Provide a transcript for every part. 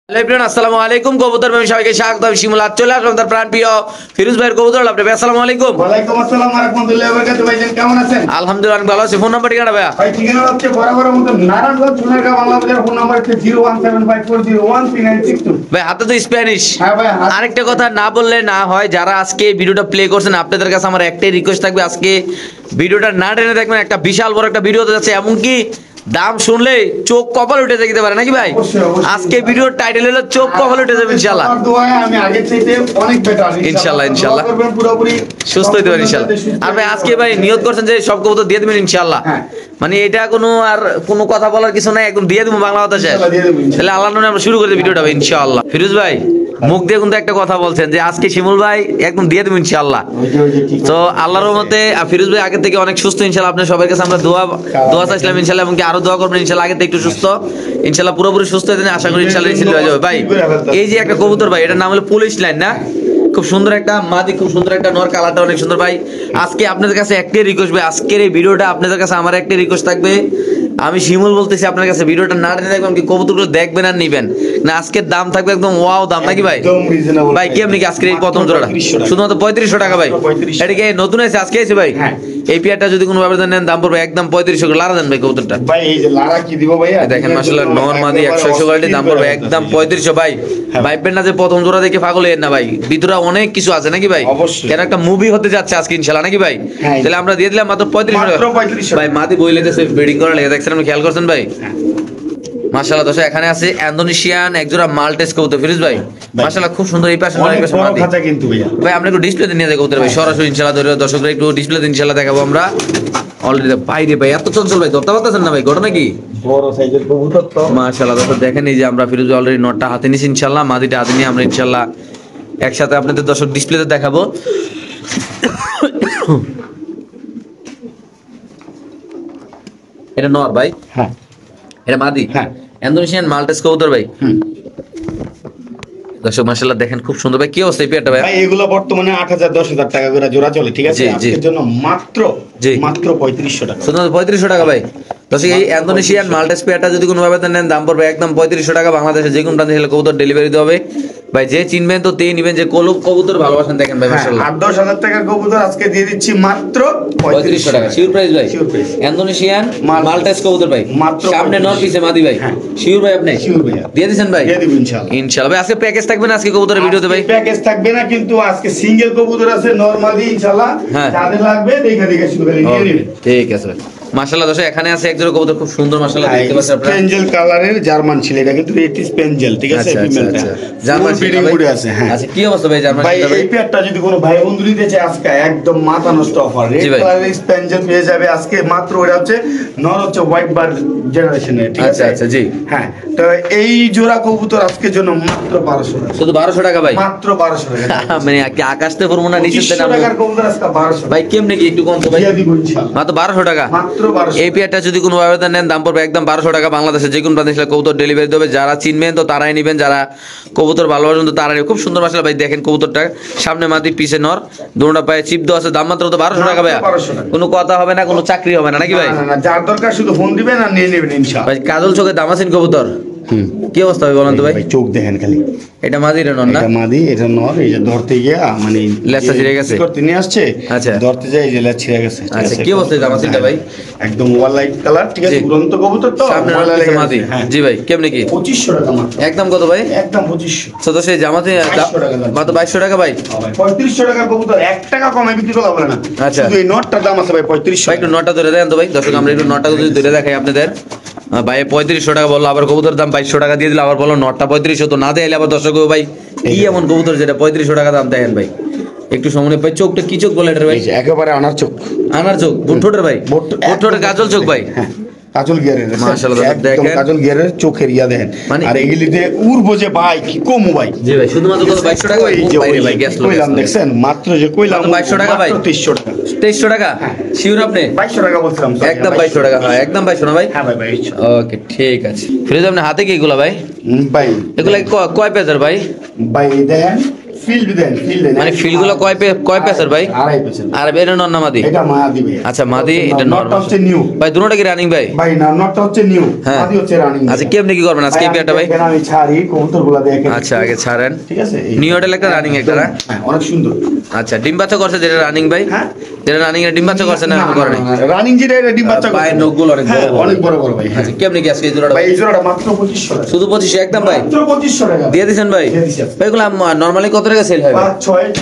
Hello everyone, আসসালামু আলাইকুম। কবুতর প্রেমী সবাইকে স্বাগত। আমি শিমুল আজ চলে আসলাম তার প্রাণ প্রিয় ফিরোজ ভাইয়ের কবুতর লাভ। আসসালামু আলাইকুম। ওয়ালাইকুম আসসালাম ওয়া রাহমাতুল্লাহি ওয়া বারাকাতুহু। ভাইজান কেমন আছেন? আলহামদুলিল্লাহ আমি ভালো আছি। ফোন নাম্বার ঠিকানা ভাইয়া? ভাই ঠিকানা হচ্ছে বরাবর মতো নারায়ণগঞ্জ সোনারগাঁও বাংলা বাজার। ফোন নাম্বার হচ্ছে 01754013962। ভাই হাতে তো স্প্যানিশ। হ্যাঁ ভাই আরেকটা কথা না বললে না হয়, যারা আজকে ভিডিওটা প্লে করছেন আপনাদের কাছে আমার একটাই রিকোয়েস্ট থাকবে, আজকে ভিডিওটা না টেনে দেখবেন। একটা বিশাল বড় একটা ভিডিও যাচ্ছে, এমনকি দাম শুনলে চোখ কপাল উঠে যেতে পারে নাকি ভাই? আজকে ভিডিওর টাইটেল হলো চোখ কপাল উঠে যাবে ইনশাআল্লাহ। আমি আগে থেকে অনেক বেটার ইনশাআল্লাহ করবেন পুরোপুরি সুস্থ হইতে পারেন ইনশাআল্লাহ। আর ভাই আজকে ভাই নিয়ত করছেন যে সব কবুতর দিয়ে দিবেন ইনশাআল্লাহ। মানে এটা কোনো কথা বলার কিছু নাই, একদম দিয়ে দেবো বাংলা কথা শেষ। তাহলে আল্লাহর নামে আমরা শুরু করে দিই ভিডিওটা ইনশাআল্লাহ। ফিরোজ ভাই মুখ দিয়ে কিন্তু একটা কথা বলছেন যে আজকে শিমুল ভাই একদম দিয়ে দেবো ইনশাআল্লাহ। তো আল্লাহর রহমতে ফিরোজ ভাই আগে থেকে অনেক সুস্থ ইনশাআল্লাহ। আপনার সবার কাছে আমরা দোয়া চাইছিলাম ইনশাআল্লাহ, এবং আরো দোয়া করবেন ইনশাআল্লাহ। আগে থেকে একটু সুস্থ ইনশাআল্লাহ, পুরোপুরি সুস্থ হয়ে আশা করি ইনশাআল্লাহ রিসিভ হয়ে যাবে। ভাই এই যে একটা কবুতর ভাই, এটার নাম হলো পুলিশ লাইন না? খুব সুন্দর একটা মাদি, খুব সুন্দর একটা নর, কালারটা অনেক সুন্দর ভাই। আজকে আপনাদের কাছে একটাই রিকোয়েস্ট ভাই, আজকের এই ভিডিওটা আপনাদের কাছে আমার একটাই রিকোয়েস্ট থাকবে। আমি শিমুল বলতেছি আপনার কাছে, ভিডিওটা না টেনে দেখবেন, কি কবুতরগুলো দেখবেন আর নিবেন না। আজকের দাম থাকবে একদম ওয়াও দাম নাকি ভাই? ভাই কি আপনি কি আজকের এই প্রথম জোড়াটা শুধুমাত্র 3500 টাকা ভাই? এটা কি নতুন আছে আজকে আছে ভাই? এই পেয়ারটা যদি কোনো ব্যবধান নেন দাম পড়বে একদম 3500 করে। লারা দেন ভাই কবুতরটা। ভাই এই যে লারা কি দিব ভাইয়া? দেখেন মাশাআল্লাহ নর মাদি 100 কোয়ালিটি, দাম পড়বে একদম 3500 ভাই। ভাইবেন না যে প্রথম জোড়া দেখে পাগল হয়েন না ভাই, ভিতরে অনেক কিছু আছে নাকি ভাই? কেন একটা মুভি হতে যাচ্ছে আজকে ইনশাআল্লাহ নাকি ভাই? তাহলে আমরা দিয়ে দিলাম মাত্র 3500 টাকা ভাই। মাদি বই লেগেছে বেডিং করা লেগে দেখছেন, আপনি খেয়াল করছেন ভাই? মাশাআল্লাহ দর্শক এখানে আছে ইন্দোনেশিয়ান একজোড়া মাল্টেস কবুতর ফিরোজ ভাই। মাশাআল্লাহ খুব সুন্দর। এই পাশে অনেক বড় খাঁচা কিন্তু ভাইয়া। ভাই আমরা একটু ডিসপ্লেতে নিয়ে যাই কবুতর ভাই সরাসরি ইনশাআল্লাহ। দর্শকরা একটু ডিসপ্লেতে ইনশাআল্লাহ দেখাবো আমরা। অলরেডি বাইরে ভাই এত চঞ্চল ভাই, ধরতে পারতেছেন না ভাই? ঘটনা কি? বড় সাইজের কবুতর তো মাশাআল্লাহ দর্শক দেখেন, এই যে আমরা ফিরোজ অলরেডি নটটা হাতে নিছি ইনশাআল্লাহ, মাদিটা হাতে নিয়ে আমরা ইনশাআল্লাহ একসাথে আপনাদের দর্শক ডিসপ্লেতে দেখাবো। এটা নর ভাই? হ্যাঁ এটা মাদি? হ্যাঁ ইন্দোনেশিয়ান মাল্টেস কবুতর ভাই। দর্শক মাশাআল্লাহ দেখেন খুব সুন্দর ভাই। কি অবস্থা এই পেয়ারটা ভাই? ভাই এগুলো বর্তমানে 8000 10000 টাকা করে জোড়া চলে, ঠিক আছে? আজকের জন্য মাত্র 3500 টাকা। শুধু 3500 টাকা ভাই। দর্শক এই ইন্দোনেশিয়ান মাল্টেস পেয়ারটা যদি কোনো ভাবে নেন দাম পড়বে একদম 3500 টাকা। বাংলাদেশে যে কোনো প্রান্তে কবুতর ডেলিভারি দিতে হবে ভাই। যে চিনবেন তো তেই নিবেন, যে কবুতর ভালোবাসেন দেখেন ভাই মাশাআল্লাহ। 8-10 হাজার টাকার কবুতর আজকে দিয়ে দিচ্ছি মাত্র 3500 টাকা। শিওর প্রাইস ভাই? Sure price. ইন্দোনেশিয়ান মাল্টেস কবুতর ভাই, মাত্র সামনে নর পিছে মাদি ভাই। শিওর ভাই? আপনি শিওর ভাই দিয়ে দিবেন ভাই? দিয়ে দিব ইনশাআল্লাহ। ইনশাআল্লাহ ভাই। আজকে প্যাকেজ থাকবে না আজকে কবুতরের ভিডিওতে ভাই? প্যাকেজ থাকবে না, কিন্তু আজকে সিঙ্গেল কবুতর আছে নরমালি ইনশাআল্লাহ। যাদের লাগবে দেখে শুরু করে নিয়ে নেবেন। ঠিক আছে ভাই। মাশাআল্লাহ দর্শক এখানে আছে একজোড়া কবুতর খুব সুন্দর মাশাআল্লাহ, দেখতে পাচ্ছেন আপনারা। স্পেঞ্জেল কালারের জার্মান ছিল, এটা কিন্তু রেড স্পেঞ্জেল, ঠিক আছে? ফিমেলটা জার্মান ব্রিডিং মুডে আছে। হ্যাঁ আচ্ছা কি অবস্থা ভাই জার্মান? ভাই এই পেয়ারটা যদি কোনো ভাই বন্ধু নিতে চায় আজকে একদম মাথা নষ্ট অফার। রেড কালারের স্পেঞ্জেল পেয়ে যাবে আজকে মাত্র। ওটা হচ্ছে নর, হচ্ছে হোয়াইট বার জেনারেশনের, ঠিক আছে? আচ্ছা জি হ্যাঁ। তো এই জোড়া কবুতর আজকের জন্য মাত্র 1200 টাকা। শুধু 1200 টাকা ভাই? মাত্র 1200 টাকা। মানে আকাশতে পড়বো না নিচে 2500 টাকার কবুতর আজকে 1200 ভাই। কেমনে কি একটু কম তো ভাই? দিয়ে দিব ইনশাআল্লাহ মাত্র 1200 টাকা। মাত্র 1200। এই পেয়ারটা যদি কোনো আবেদন নেন দাম পড়বে একদম 1200 টাকা। বাংলাদেশে যে কোনো প্রান্তে কবুতর ডেলিভারি দেবে। যারা চিনবেন তো তারাই নেবেন, যারা কবুতর ভালোবাসেন তো তারাই। খুব সুন্দর মাশাআল্লাহ ভাই। দেখেন কবুতরটা সামনে মাদি পিছে নর, দুটোটা পায়ে চিপ দেওয়া আছে। দাম মাত্র তো 1200 টাকা ভাই। কোনো কথা হবে না, কোনো চাকরি হবে না নাকি ভাই? না, যার দরকার শুধু ফোন দিবেন আর নিয়ে নেবেন ইনশাআল্লাহ ভাই। কাজল চোখে দাম আছেন কবুতর। কি অবস্থা ভাই বলেন তো ভাই? চোখ দেখেন খালি। এটা মাদি রে নর না? এটা মাদি, এটা নর। এই যে ধরতে গিয়া মানে লেজটা ছিঁড়ে গেছে, করতে নিয়ে আসছে। আচ্ছা ধরতে যাই যে লেজ ছিঁড়ে গেছে। আচ্ছা কি অবস্থা জামা সিনটা ভাই? একদম ওয়াল লাইট কালার, ঠিক আছে? উড়ন্ত কবুতর তো সামনে মাদি। জি ভাই কেমনে কি? 2500 টাকা মাত্র। একদম কত ভাই? একদম 2500। তো সেই জামাতে মাত্র 2200 টাকা ভাই। 3500 টাকার কবুতর 1 টাকা কমে বিক্রি করা হবে না। আচ্ছা শুধু এই নটটার দাম আছে ভাই 3500। ভাই একটু নটটা ধরে দেন তো ভাই। দর্শক আমরা একটু নটটা যদি ধরে দেখাই আপনাদের। ভাই 3500 টাকা বললো, আবার কবুতর দাম 2200 টাকা দিয়ে দিল, আবার বললো নটটা 3500। তো না দেয়ালে আবার দর্শক ভাই কি এমন কবুতর যেটা 3500 টাকা দাম দেখেন ভাই? একটু সময় ভাই। চোখটা কি চোখ বলে এটা ভাই? একেবারে আনার চোখ। আনার চোখ? বুটঠোঁটের ভাই? বুটঠোঁটের কাজল চোখ ভাই। হ্যাঁ কাজল গিয়ারের। মাশাআল্লাহ একদম কাজল গিয়ারের চোখের ইয়া দেখেন। আর এগুলিতে উড়বো যে ভাই কি কম ভাই। জি ভাই শুধুমাত্র 2200 টাকা বাইরে ভাই। গ্যাস কইলাম দেখছেন মাত্র যে কইলাম 2200 টাকা ভাই। 2300 টাকা। 2300 টাকা শিওর আপনি? 2200 টাকা বলছিলাম একদম 2200 টাকা। হ্যাঁ একদম 2200 না ভাই? হ্যাঁ ভাই ভাই। ওকে ঠিক আছে। ফিরোজ আপনি হাতে কি এগুলা ভাই? ভাই এগুলা কয় পেজের ভাই? ভাই দেখেন ফিল্ড দেন মানে ফিল গুলো কয় পেসার ভাই? আড়াই পেসার। আর এটা নর না মাদি? এটা মাদি ভাই। আচ্ছা মাদি, এটা নর। নটটা হচ্ছে নিউ ভাই দুটোটা কি রানিং ভাই? ভাই না, নটটা হচ্ছে নিউ, হ্যাঁ। মাদি হচ্ছে রানিং। আচ্ছা কেমনে কি করবেন আজকে এই পেয়ারটা ভাই? আমি ছাড়ি কবুতরগুলো দেখেন। আচ্ছা আগে ছাড়েন। ঠিক আছে, নিউ এডেল একটা রানিং একটা না? হ্যাঁ অনেক সুন্দর। আচ্ছা ডিম বাচ্চা করছে যেটা রানিং ভাই? হ্যাঁ যেটা রানিং এর ডিম বাচ্চা করছে না এখন করে নাই? রানিং যেটা এটা ডিম বাচ্চা করে। পায়ের নখগুলো অনেক বড় বড়। অনেক বড় বড় ভাই। আচ্ছা কেমনে কি আজকে এই জোড়াটা? ভাই এই জোড়াটা মাত্র 2500 টাকা। শুধু 25 একদম ভাই? মাত্র 2500 টাকা দিয়ে দিছেন ভাই? দিয়ে দিছি। ভাই এগুলো নরমালি কত টাকা সেল হয় ভাই? 5-6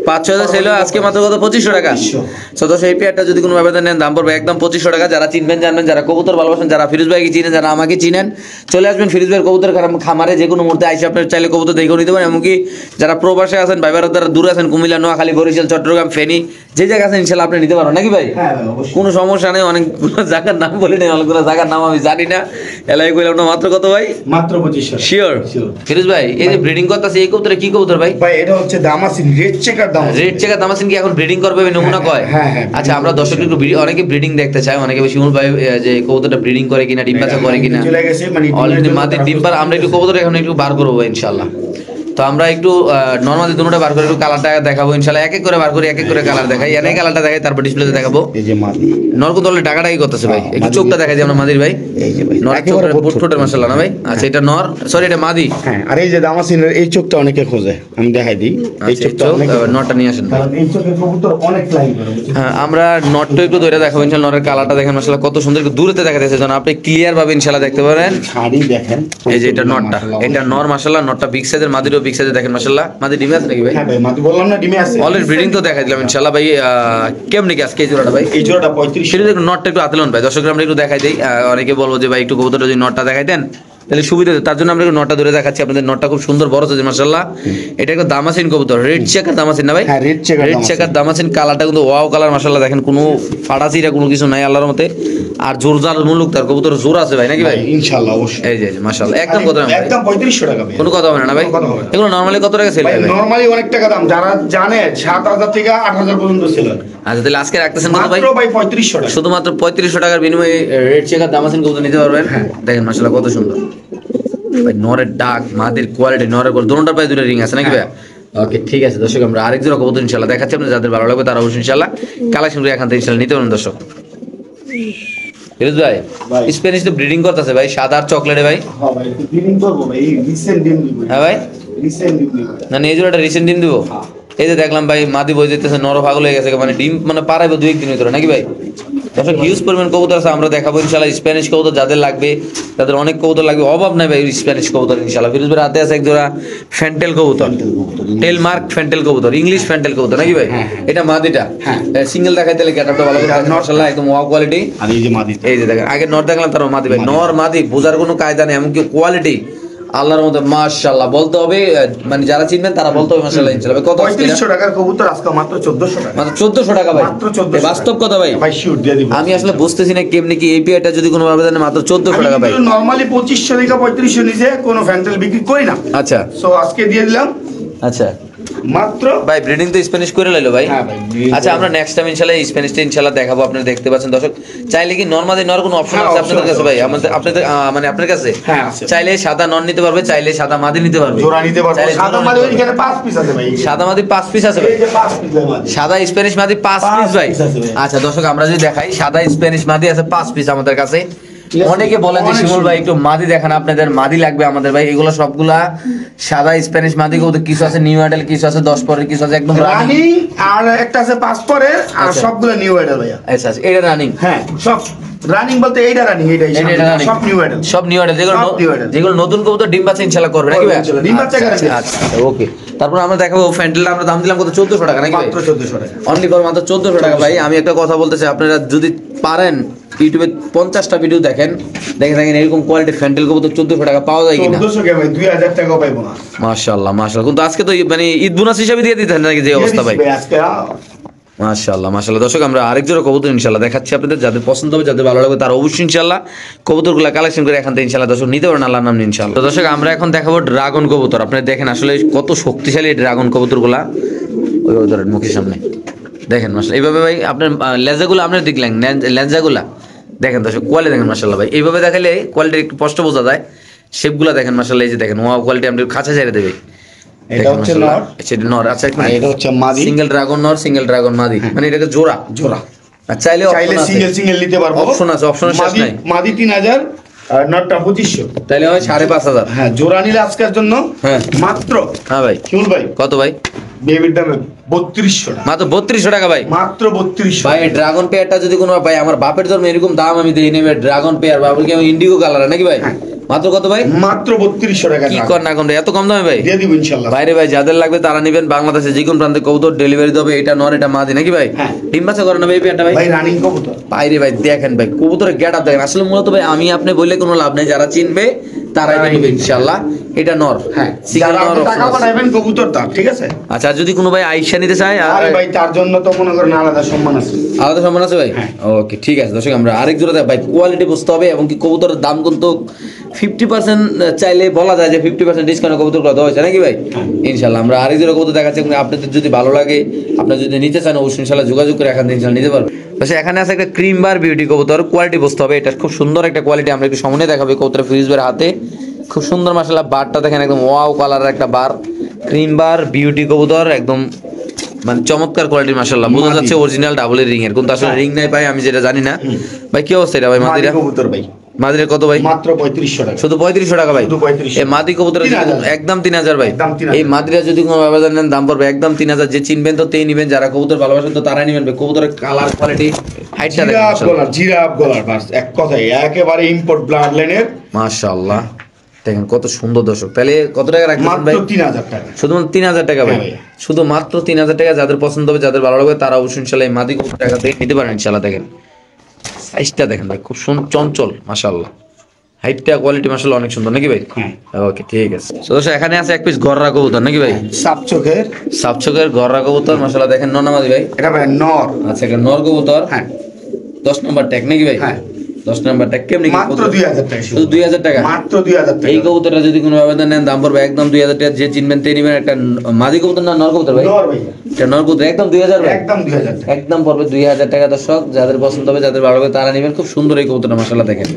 5-6 সেল হয়, আজকে মাত্র কত? 2500 টাকা। 2500 সো তো সেই পেয়ারটা যদি কোনো ব্যবধান নেন দাম পড়বে একদম 2500 টাকা। যারা চিনবেন জানবেন, যারা কবুতর ভালোবাসেন, যারা ফিরোজ ভাইকে চিনেন, যারা আমাকে চিনেন, চলে আসবেন ফিরোজ ভাইয়ের কবুতর খামারে যে কোনো মুহূর্তে আইসে আপনার চাইলে কবুতর দেখেও নিতে পারেন। এমনকি যারা প্রবাসে আছেন, ভাইবার দ্বারা দূরে আছেন, কুমিল্লা, নোয়াখালী, বরিশাল, চট্টগ্রাম, ফেনী, যে জায়গা আছেন ইনশাল্লাহ আপনি নিতে পারবেন নাকি ভাই? হ্যাঁ ভাই অবশ্যই। কোনো সমস্যা নেই। অনেকগুলো জায়গার নাম বলে নেই, অনেকগুলো জায়গার নাম আমি জানি না। এলাই কইলাম না, মাত্র কত ভাই? মাত্র 2500। শিওর? ফিরোজ ভাই এই যে ব্রিডিং করতেছে এই কবুতরে কি কবুতর ভাই? ভাই এটা হচ্ছে দামাসিন, রেড চেকার দামাসিন। রেড চেকার দামাসিন কি এখন ব্রিডিং করবে নমুনা কয়? হ্যাঁ, হ্যাঁ। আচ্ছা আমরা দর্শক একটু অনেকে ব্রিডিং দেখতে চায়, অনেকে শিমুল ভাই যে কবুতরটা ব্রিডিং করে কিনা, ডিম বাচ্চা করে কিনা। চলে গেছে মানে অলরেডি মাদের ডিম পার আমরা একটু কবুতর এখন একটু বার করবো ইনশাআল্লাহ। তো আমরা একটু নরমালি দুটোটা বার করে একটু কালারটা দেখাবো ইনশাআল্লাহ। এক এক করে বার করি, এক এক করে কালার দেখাই। এনে কালারটা দেখাই, তারপর ডিসপ্লেতে দেখাবো। এই যে মাদি নরকো দলে ডাকাডাকি করতেছে ভাই। একটু মাদি। চোখটা দেখাই দিই আমরা মাদির ভাই। এই যে ভাই নর একেবারে চোখটা ঠোঁটের মাশাআল্লাহ না ভাই? আচ্ছা এটা নর, সরি এটা মাদি। হ্যাঁ আর এই যে দামাসিনের এই চোখটা অনেকে খোঁজে, আমি দেখাই দিই। এই আচ্ছা চোখটা চোখ অনেকে নরটা নিয়ে আসেন। কারণ এই চোখের কবুতর অনেক ফ্লাইং করে, বুঝছেন? হ্যাঁ আমরা নটটা একটু ধরে দেখাবো ইনশাআল্লাহ। নরের কালারটা দেখেন মাশাআল্লাহ কত সুন্দর, একটু দূরেতে দেখা যাচ্ছে যেন আপনি ক্লিয়ার ভাবে ইনশাআল্লাহ দেখতে পারেন। ছাড়ি দেখেন। এই যে এটা নটটা, এটা নর মাশাআল্লাহ। নটটা বিগ সাইজের, মাদিরও বিগ সাইজের দেখেন মাশাআল্লাহ। মাদি ডিমে আছে নাকি ভাই? হ্যাঁ ভাই মাদি বললাম না ডিমে আছে। অলরেডি ব্রিডিং তো দেখাই দিলাম ইনশাআল্লাহ ভাই। কেমনে কি আজকে এই জোড়াটা ভাই? এই জোড়াটা 3500। সেটা দেখুন নটটা একটু আতলন ভাই, দর্শকরা আমরা একটু দেখাই দিই। অনেকে বলবো যে ভাই একটু কবুতরটা যদি নটটা দেখাই দেন তাহলে সুবিধা হতো, তার জন্য আমরা একটু নটটা ধরে দেখাচ্ছি আপনাদের। নটটা খুব সুন্দর বড় সাইজের মাশাআল্লাহ। এটা একটা দামাসিন কবুতর, রেড চেকার দামাসিন না ভাই? হ্যাঁ রেড চেকার রেড চেকার দামাসিন। কালারটা কিন্তু ওয়াও কালার মাশাআল্লাহ। দেখেন কোনো ফাটাচিরা কোনো কিছু নাই আল্লাহর মতে। আর জোরজার মুলুক, তার কবুতর জোর আছে ভাই নাকি ভাই? ইনশাআল্লাহ অবশ্যই। এই যে মাশাআল্লাহ একদম কত দাম? একদম 3500 টাকা ভাই। কোনো কথা হবে না ভাই? কথা হবে না। এগুলো নরমালি কত টাকা সেল ভাই হয় ভাই? নরমালি অনেক টাকা দাম, যারা জানে 7000 থেকে 8000 পর্যন্ত সেল হয়। আচ্ছা তাহলে আজকে রাখতেছেন কত ভাই? মাত্র ভাই 3500 টাকা। শুধুমাত্র 3500 টাকার বিনিময়ে রেড চেকার দামাসিন কবুতর নিতে পারবেন। দেখেন মাশাআল্লাহ কত সুন্দর ভাই। নরের ডাক, মাদের কোয়ালিটি, নরের কোয়ালিটি দুটোটার পায়ে দুটো রিং আছে নাকি ভাই? ওকে ঠিক আছে দর্শক, আমরা আরেক জোড়া কবুতর ইনশাআল্লাহ দেখাচ্ছি আপনাদের। যাদের ভালো লাগবে তারা অবশ্যই ইনশাআল্লাহ কালেকশন করে এখান থেকে ইনশাআল্লাহ নিতে পারেন দর্শক। ফিরোজ ভাই স্প্যানিশ তো ব্রিডিং করতেছে ভাই, সাদা আর চকলেটে ভাই। হ্যাঁ ভাই ডিম করব ভাই, রিসেন্ট ডিম দিব। হ্যাঁ ভাই রিসেন্ট ডিম দিব। না এই জোড়াটা রিসেন্ট ডিম দিব। এই যে দেখলাম ভাই মাদি বই যেতেছে, নর পাগল হয়ে গেছে, মানে ডিম মানে পারাইবো 2-1 দিন ভিতরে নাকি ভাই? দর্শক হিউজ পরিমাণ কবুতর আছে, আমরা দেখাবো ইনশাআল্লাহ। স্প্যানিশ কবুতর যাদের লাগবে, তাদের অনেক কবুতর লাগবে, অভাব নাই ভাই স্প্যানিশ কবুতর ইনশাআল্লাহ। ফিরোজ ভাই হাতে আছে এক জোড়া ফ্যান্টেল কবুতর, টেল মার্ক ফ্যান্টেল কবুতর, ইংলিশ ফ্যান্টেল কবুতর নাকি ভাই? এটা মাদিটা সিঙ্গেল দেখাই তাহলে গেটআপটা ভালো করে মাশাআল্লাহ একদম ওয়াও কোয়ালিটি। আর এই যে মাদি, এই যে দেখেন আগে নর দেখলাম, তারপর মাদি ভাই। নর মাদি বোঝার কোনো কায়দা নেই, এমনকি কোয়ালিটি আল্লাহর মধ্যে মাশাআল্লাহ বলতে হবে, মানে যারা চিনবেন তারা বলতে হবে মাশাআল্লাহ ইনশাআল্লাহ। কত 3500 টাকার কবুতর আজকে মাত্র 1400 টাকা। মাত্র 1400 টাকা ভাই? মাত্র 1400 টাকা। বাস্তব কথা ভাই। ভাই শিওর দিয়ে দিব। আমি আসলে বুঝতেছি না কেমনি কি এই পেয়ারটা যদি কোনো ভাবে জানেন মাত্র 1400 টাকা ভাই। আমি নরমালি 2500 থেকে 3500 নিচে কোনো ফ্যান্টেল বিক্রি করি না। আচ্ছা সো আজকে দিয়ে দিলাম আচ্ছা মাত্র। ভাই ব্রিডিং তো স্প্যানিশ করে লাইলো ভাই। হ্যাঁ ভাই, breeding আচ্ছা আমরা নেক্সট টাইম ইনশাআল্লাহ স্প্যানিশটা ইনশাআল্লাহ দেখাবো, আপনারা দেখতে পাচ্ছেন দর্শক। চাইলে কি নরমালি নর কোনো অপশন হ্যাঁ, আছে option আপনাদের কাছে আছে, ভাই? option আমাদের আপনাদের মানে আপনার কাছে হ্যাঁ আছে। চাইলে সাদা নর নিতে পারবে, চাইলে সাদা মাদি নিতে পারবে, জোড়া নিতে পারবো। চাইলে সাদা জোড়া মাদি নিতে পারবে। এখানে 5 পিস আছে ভাই। সাদা মাদি 5 পিস আছে ভাই? এই যে 5 পিস মাদি। সাদা স্প্যানিশ মাদি 5 পিস ভাই? piece আছে ভাই। আচ্ছা দর্শক আমরা যদি দেখাই, সাদা স্প্যানিশ মাদি আছে 5 পিস আমাদের কাছে। ঠিক আছে। অনেকে বলেন যে অনেক শিমুল ভাই সুন্দর। একটু মাদি দেখান, আপনাদের মাদি লাগবে আমাদের ভাই। এগুলো সবগুলা সাদা স্প্যানিশ মাদি কবুতর, কিছু আছে নিউ অ্যাডাল, কিছু আছে 10 পরের, কিছু আছে একদম রানিং। রানিং আর একটা আছে 5 পরের, আর আচ্ছা। সবগুলো নিউ অ্যাডাল ভাইয়া। আচ্ছা আচ্ছা এটা রানিং? হ্যাঁ সব রানিং বলতে এইটা রানিং, এইটাই সব নিউ অ্যাডাল। সব নিউ অ্যাডাল, যেগুলো সব new অ্যাডাল। যেগুলো নতুন কবুতর ডিম বাচ্চা ইনশাআল্লাহ করবে নাকি ভাই? ইনশাআল্লাহ, ডিম বাচ্চা guarantee। আচ্ছা ওকে। তারপর আমরা দেখাবো ফ্যান্টেলটা, আমরা দাম দিলাম কত? 1400 টাকা নাকি ভাই? মাত্র 1400 টাকা। অনলি ফর মাত্র 1400 টাকা ভাই। আমি একটা কথা বলতে চাই, আপনারা যদি পারেন ইউটিউবে 50টা ভিডিও দেখেন, দেখে থাকেন এরকম কোয়ালিটি ফ্যান্টেল কবুতর 1400 টাকা পাওয়া যায় কিনা? 1400 কে ভাই 2000 টাকাও পাইবো না। মাশাআল্লাহ মাশাআল্লাহ। কিন্তু আজকে তো মানে ঈদ বোনাস হিসেবে দিয়ে দিতেন নাকি যে অবস্থা ভাই? আজকে মাশাআল্লাহ মাশাআল্লাহ। দর্শক আমরা আরেক জোড়া কবুতর ইনশাআল্লাহ দেখাচ্ছি আপনাদের, যাদের পছন্দ হবে, যাদের ভালো লাগবে, তারা অবশ্যই ইনশাআল্লাহ কবুতরগুলো কালেকশন করে এখান থেকে ইনশাআল্লাহ দর্শক নিতে পারেন আল্লাহর নাম নিয়ে ইনশাআল্লাহ। তো দর্শক আমরা এখন দেখাবো ড্রাগন কবুতর। আপনারা দেখেন আসলে কত শক্তিশালী এই ড্রাগন কবুতরগুলা। ওই ধরেন মুখের সামনে দেখেন মাশাআল্লাহ। এইভাবে ভাই আপনার লেজাগুলো আপনারা দেখলেন, লেঞ্জাগুলা দেখেন দর্শক, কোয়ালিটি দেখেন মাশাআল্লাহ ভাই। এইভাবে দেখালে কোয়ালিটি একটু স্পষ্ট বোঝা যায়। শেপগুলো দেখেন মাশাআল্লাহ, এই যে দেখেন ওয়াও কোয়ালিটি, আপনি খাঁচা ছেড়ে দেবে এটা হচ্ছে নর, এটা নর। আচ্ছা এক মিনিট, এটা হচ্ছে মাদি। সিঙ্গেল ড্রাগন নর, সিঙ্গেল ড্রাগন মাদি, মানে এটাকে জোড়া জোড়া। আর চাইলে সিঙ্গেল সিঙ্গেল নিতে পারবো, অপশন আছে, অপশনের শেষ নাই। মাদি 3000 আর নরটা 2500, তাইলে হয় 5500। হ্যাঁ জোড়া নিলে আজকের জন্য হ্যাঁ মাত্র, হ্যাঁ ভাই শিমুল ভাই কত ভাই? বেবির দামে 3200 টাকা, মাত্র 3200 টাকা ভাই, মাত্র 3200 ভাই। ড্রাগন পেয়ারটা যদি কোনো ভাই, আমার বাপের জন্য এরকম দাম আমি দেই নেবে ড্রাগন পেয়ার, বাবুকে আমি ইন্ডিগো কালার নাকি ভাই? মাত্র কত ভাই? মাত্র 3200 টাকা। কি কর না কোন এত কম দামে ভাই? দিয়ে দিব ইনশাআল্লাহ। বাইরে ভাই যাদের লাগবে তারা নেবেন, বাংলাদেশে যে কোন প্রান্তে কবুতর ডেলিভারি দেবে। এটা নর, এটা মাদি নাকি ভাই? ডিম বাচ্চা করে না ভাই পেয়ারটা ভাই? ভাই রানিং কবুতর বাইরে ভাই দেখেন ভাই কবুতরের গেটআপ দেখেন। আসলে মূলত ভাই আমি আপনি বললে কোনো লাভ নেই, যারা চিনবে তারাই নেবে ইনশাআল্লাহ। এটা নর, হ্যাঁ সিঙ্গেল যারা নর টাকা পাঠাবেন কবুতর তার, ঠিক আছে? আচ্ছা যদি কোনো ভাই আইসা নিতে চায়, আরে ভাই তার জন্য তো মনে করেন আলাদা সম্মান আছে, আলাদা সম্মান আছে ভাই। ওকে ঠিক আছে দর্শক, আমরা আরেক জোড়া দেখ ভাই, কোয়ালিটি বুঝতে হবে এবং কি কবুতরের দাম কিন্তু 50% চাইলে বলা যায় যে 50% ডিসকাউন্ট কবুতর করা হয়েছে নাকি ভাই? ইনশাআল্লাহ আমরা আরেক জোড়া কবুতর দেখাচ্ছি, আপনাদের যদি ভালো লাগে, আপনারা যদি নিতে চান অবশ্যই ইনশাআল্লাহ যোগাযোগ করে এখান থেকে ইনশাআল্লাহ নিতে পারবেন। আচ্ছা এখানে আছে একটা ক্রিম বার বিউটি কবুতর, কোয়ালিটি বুঝতে হবে, এটা খুব সুন্দর একটা কোয়ালিটি। আমরা একটু সামনে দেখাবো কবুতরের ফিরিজ বের হাতে, খুব সুন্দর মাশাআল্লাহ। বারটা দেখেন একদম ওয়াও কালারের একটা বার, ক্রিম বার বিউটি কবুতর, একদম মানে চমৎকার কোয়ালিটির মাশাআল্লাহ। বোঝা যাচ্ছে অরিজিনাল ডাবল রিং এর, কিন্তু আসলে রিং নাই ভাই, আমি যেটা জানি না ভাই। কি অবস্থা এটা ভাই মাদিরা? কবুতর ভাই মাদিরা কত ভাই? মাত্র 3500 টাকা, শুধু 3500 টাকা ভাই। এই মাদি কবুতরের একদম 3000 ভাই। এই মাদিরা যদি কোনো ব্যবধান নেন দাম পড়বে একদম 3000। যে চিনবেন তো তেই নিবেন, যারা কবুতর ভালোবাসেন তো তারাই নিবেন ভাই। কবুতরের কালার কোয়ালিটি হাইটটা দেখেন মাশাআল্লাহ, জিরাফ গলার বাস, এক কথায় একেবারে ইম্পোর্ট ব্লাড লাইনের মাশাআল্লাহ। দেখেন কত সুন্দর দর্শক। তাহলে কত টাকা রাখবেন মাত্র ভাই? 3000 টাকা, শুধুমাত্র 3000 টাকা ভাই, শুধু মাত্র 3000 টাকা। যাদের পছন্দ হবে, যাদের ভালো লাগবে তারা অবশ্যই ইনশাআল্লাহ এই মাদি কবুতর টাকা দিয়ে নিতে পারেন ইনশাআল্লাহ। দেখেন সাইজটা দেখেন ভাই, খুব চঞ্চল মাশাআল্লাহ, হাইটটা কোয়ালিটি মাশাআল্লাহ অনেক সুন্দর নাকি ভাই? ওকে ঠিক আছে। তো দর্শক এখানে আছে এক পিস গররা কবুতর নাকি ভাই? সাপচোখের গররা কবুতর মাশাআল্লাহ। দেখেন ননামাদি ভাই, এটা ভাই নর। আচ্ছা এটা নর কবুতর, হ্যাঁ 10 নম্বর ট্যাগ নাকি ভাই? হ্যাঁ 10 নম্বর ট্যাগ। কেমনি কি মাত্র 2000 টাকা, শুধু 2000 টাকা, মাত্র 2000 টাকা। এই কবুতরটা যদি কোনো আবেদন নেন দাম পড়বে একদম 2000 টাকা। যে চিনবেন তিনি নেবেন। একটা মাদি কবুতর না নর কবুতর ভাই? নর ভাই, এটা নর কবুতর একদম 2000 ভাই, একদম 2000 টাকা, একদম পড়বে 2000 টাকা দর্শক। যাদের পছন্দ হবে, যাদের ভালো হবে তারা নেবেন। খুব সুন্দর এই কবুতরটা মাশাআল্লাহ। দেখেন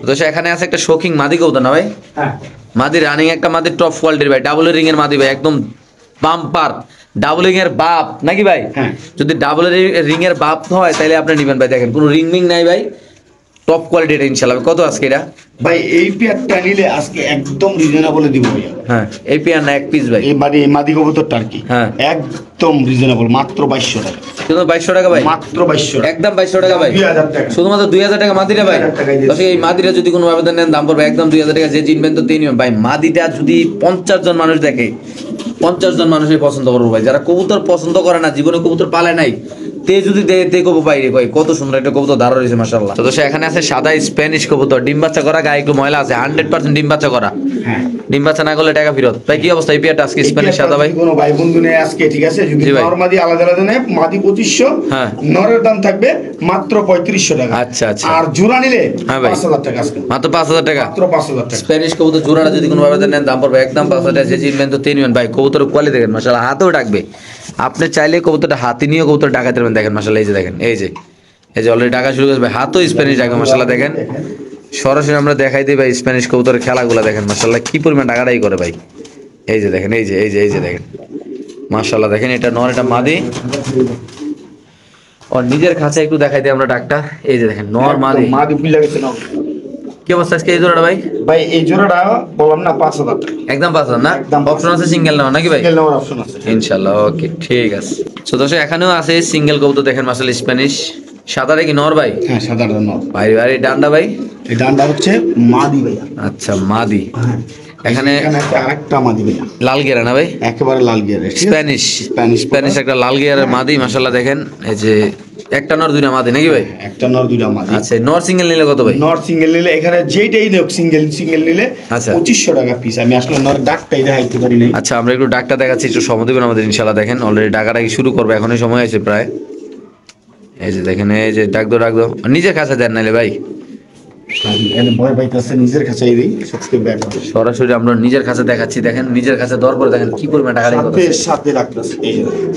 দর্শক এখানে আছে একটা শৌখিন মাদি কবুতর না ভাই? হ্যাঁ মাদি রানিং একটা মাদি, টপ কোয়ালিটির ভাই, ডাবল রিং এর মাদি ভাই, একদম বাম্পার ডাবল রিং এর বাপ নাকি ভাই? যদি ডাবল রিং এর বাপ হয় তাহলে আপনি নেবেন ভাই। দেখেন কোনো রিং মিং নাই ভাই, টপ কোয়ালিটির ইনশাআল্লাহ। কত আজকে এটা ভাই? এই পেয়ারটা নিলে আজকে একদম রিজনেবল দিব ভাই। হ্যাঁ এই পেয়ার না এক পিস ভাই, এই মাদি কবুতরটা আর কি, হ্যাঁ একদম রিজনেবল, মাত্র 2200 টাকা, শুধু 2200 টাকা ভাই, মাত্র 2200 টাকা, একদম 2200 টাকা ভাই, 2000 টাকা, শুধুমাত্র 2000 টাকা মাদিরা ভাই। তো এই মাদিরা যদি কোনো আবেদন নেন দাম পড়বে একদম 2000 টাকা। যে চিনবেন তো তিনি নেবেন ভাই। মাদিটা যদি 50 জন মানুষ দেখে, 50 জন মানুষই পছন্দ করবো ভাই। যারা কবুতর পছন্দ করে না, জীবনে কবুতর পালে নাই, তে যদি তে কবু বাইরে ভাই, কত সুন্দর একটা কবুতর দাঁড়া রয়েছে মাশাআল্লাহ। তো সে এখানে আছে সাদা স্প্যানিশ কবুতর, ডিম বাচ্চা করা, গায়ে একটু ময়লা আছে, 100% ডিম বাচ্চা করা। হ্যাঁ ডিম বাচ্চা না করলে টাকা ফেরত ভাই। কি অবস্থা এই পেয়ারটা আজকে স্প্যানিশ সাদা ভাই? কোনো ভাই বন্ধু নেই আজকে, ঠিক আছে? যদি নর মাদি আলাদা আলাদা নেয়, মাদি 2500, হ্যাঁ নরের দাম থাকবে মাত্র 3500 টাকা। আচ্ছা আচ্ছা। আর জোড়া নিলে হ্যাঁ ভাই 5000 টাকা আজকে, মাত্র 5000 টাকা, মাত্র 5000 টাকা। স্প্যানিশ কবুতর জোড়াটা যদি কোনো ভাবে নেন দাম পড়বে একদম 5000 টাকা। যে চিনবেন তো তিনি নেবেন ভাই। কবুতর কোয়ালিটি দেখেন মাশাআল্লাহ, হাতেও ডাকবে। আপনি চাইলে কবুতরটা হাতে নিয়ে কবুতর ডাকাতে পারবেন। দেখেন মাশাআল্লাহ, এই যে দেখেন, এই যে অলরেডি ডাকা শুরু করেছে ভাই, হাতও স্প্যানিশ ডাকে মাশাআল্লাহ। দেখেন সরাসরি আমরা দেখাই দিই ভাই স্প্যানিশ কবুতরের খেলাগুলো দেখেন মাশাআল্লাহ, কি পরিমাণ ডাকাডাকি করে ভাই। এই যে দেখেন, এই যে দেখেন মাশাআল্লাহ। দেখেন এটা নর, এটা মাদি। আর নিজের কাছে একটু দেখাই দিই আমরা ডাকটা। এই যে দেখেন নর মাদি, মাদি পিলা গেছে না। কি অবস্থা আজকে এই জোড়াটা ভাই? ভাই এই জোড়াটা বললাম না 5000 টাকা, একদম 5000 না? অপশন আছে সিঙ্গেল নাও নাকি ভাই? সিঙ্গেল নেওয়ার অপশন আছে ইনশাআল্লাহ। ওকে ঠিক আছে। তো দর্শক এখানেও আছে সিঙ্গেল কবুতর দেখেন মাশাআল্লাহ স্প্যানিশ। সাদাটা কি নর ভাই? হ্যাঁ সাদাটা নর ভাই। ভাই ডান্ডা ভাই? এই ডান্ডা হচ্ছে মাদি ভাই। আচ্ছা মাদি। হ্যাঁ এখানে আরেকটা মাদি ভাই, লাল গেরা না ভাই? একেবারে লাল গিয়ারের স্প্যানিশ একটা লাল গিয়ারের মাদি মাশাআল্লাহ। দেখেন এই যে একটা নর দুইটা মাদি নাকি ভাই? একটা নর দুইটা মাদি। আচ্ছা নর সিঙ্গেল নিলে কত ভাই? নর সিঙ্গেল নিলে এখানে যেইটাই দেখ, সিঙ্গেল নিলে আচ্ছা 2500 টাকা পিস। আমি আসলে নর ডাকটাই দেখাইতে পারি নাই। আচ্ছা আমরা একটু ডাকটা দেখাচ্ছি, একটু সময় দেবেন আমাদের ইনশাআল্লাহ। দেখেন অলরেডি ডাকাডাকি শুরু করবে, এখনই সময় আছে প্রায়। এই যে দেখেন, এই যে ডাক দো নিজের কাছে দেন নাইলে ভাই। ভয় পাইতেছে, নিজের কাছে সরাসরি আমরা নিজের কাছে দেখাচ্ছি। দেখেন নিজের কাছে দর করে দেখেন কি পরিমাণ টাকা সাথে রাখতেছে।